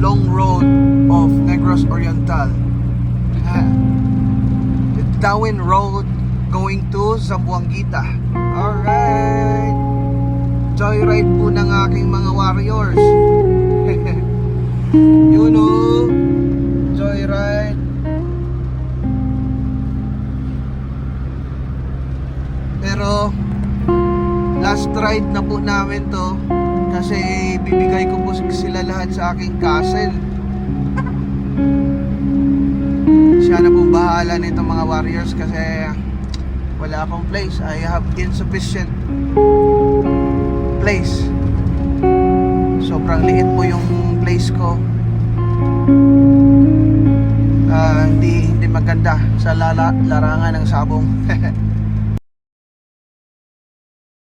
long road of Negros Oriental. The Darwin Road going to Zamboanguita. Alright, joyride po ng aking mga warriors. You know, joyride. Pero last ride na po namin to, kasi bibigay ko po sila lahat sa aking castle. Siya na pong bahala nito mga warriors, kasi wala akong place. I have insufficient place. Sobrang liit po yung place ko. Hindi maganda sa larangan ng sabong.